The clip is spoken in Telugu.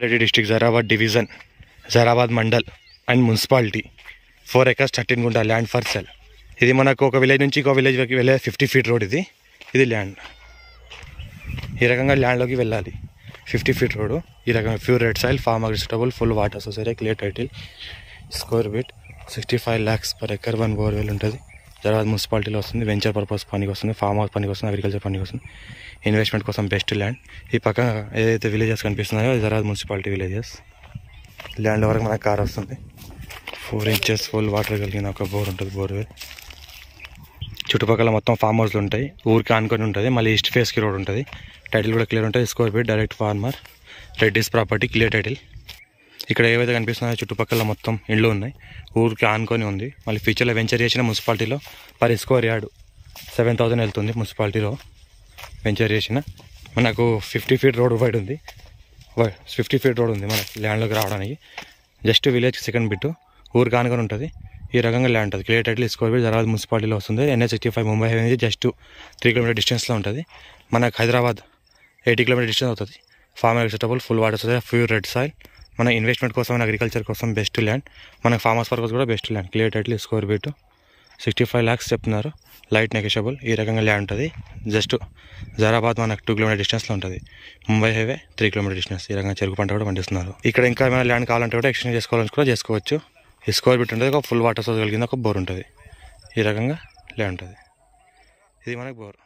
Reddy district Zaheerabad division Zaheerabad mandal and municipality 4 acres 13 గుంట ల్యాండ్ ఫర్ సెల్. ఇది మనకు ఒక విలేజ్ నుంచి ఇంకో విలేజ్ వరకు వెళ్ళే 50 feet రోడ్. ఇది ల్యాండ్. ఈ రకంగా ల్యాండ్లోకి వెళ్ళాలి. 50 feet రోడ్. ఈ రకంగా ప్యూర్ రెడ్ సాయిల్, ఫార్మ్ అగ్రిస్టబుల్, full water society, clear title, square feet 65 lakhs per acre, 1 borewell ఉంటుంది. జరాబాద్ మున్సిపాలిటీలో వస్తుంది. వెంచర్ పర్పస్ పనికి వస్తుంది, ఫార్మ్ హౌస్ పనికి వస్తుంది, అగ్రికల్చర్ పనికి వస్తుంది, ఇన్వెస్ట్మెంట్ కోసం బెస్ట్ ల్యాండ్. ఈ పక్క ఏదైతే విలేజెస్ కనిపిస్తున్నాయో అది జరాబాద్ మున్సిపాలిటీ విలేజెస్. ల్యాండ్ వరకు మనకు కార్ వస్తుంది. 4 inches ఫుల్ వాటర్ కలిగిన ఒక బోర్ ఉంటుంది, బోర్వెల్. చుట్టుపక్కల మొత్తం ఫామ్ హౌస్లు ఉంటాయి. ఊరికి ఆనుకొని ఉంటుంది. మళ్ళీ ఈస్ట్ ఫేస్కి రోడ్ ఉంటుంది. టైటిల్ కూడా క్లియర్ ఉంటుంది. Square feet, direct farmer, Reddy's property, clear title. ఇక్కడ ఏవైతే కనిపిస్తున్నాయో చుట్టుపక్కల మొత్తం ఇండ్లు ఉన్నాయి. ఊరికి ఆనుకొని ఉంది. మళ్ళీ ఫ్యూచర్లో వెంచర్ చేసిన మున్సిపాలిటీలో పర్ స్క్వేర్ యార్డ్ 7,000 వెళ్తుంది. మున్సిపాలిటీలో వెంచర్ చేసిన మనకు 50 feet రోడ్ వైడ్ ఉంది. 50 feet రోడ్ ఉంది మనకు ల్యాండ్లోకి రావడానికి. జస్ట్ విలేజ్ సెకండ్ బిట్, ఊరికి ఆనుకొని ఉంటుంది. ఈ రకంగా ల్యాండ్ ఉంటుంది. Clear title, square feet, Zaheerabad మున్సిపాలిటీలో వస్తుంది. NH65 ముంబై హైవే నుంచి జస్ట్ 3 km డిస్టెన్స్లో ఉంటుంది. మనకు హైదరాబాద్ 80 km డిస్టెన్స్ అవుతుంది. Farm agriculturable, full water society, pure red soil. మన ఇన్వెస్ట్మెంట్ కోసం, అగ్రికల్చర్ కోసం బెస్ట్ ల్యాండ్. మనకు ఫార్మ్ హౌస్ పర్పస్ కూడా best land. Clear title, square feet 65 lakhs చెప్తున్నారు. Light negotiable. ఈ రకంగా ల్యాండ్ ఉంటుంది. జస్ట్ జరాబాద్ మనకు 2 km డిస్టెన్స్లో ఉంటుంది. Mumbai highway 3 km distance. ఈ రకంగా చెరుకు పంట కూడా పండిస్తున్నారు. ఇక్కడ ఇంకా ఏమైనా ల్యాండ్ కావాలంటే కూడా ఎక్స్చేంజ్ చేసుకోవాలని కూడా చేసుకోవచ్చు. ఈ స్క్వేర్ ఫీట్ ఉంటుంది. ఒక ఫుల్ వాటర్ సోర్స్ కలిగింది, ఒక బోర్ ఉంటుంది. ఈ రకంగా ల్యాండ్ ఉంటుంది. ఇది మనకు బోర్.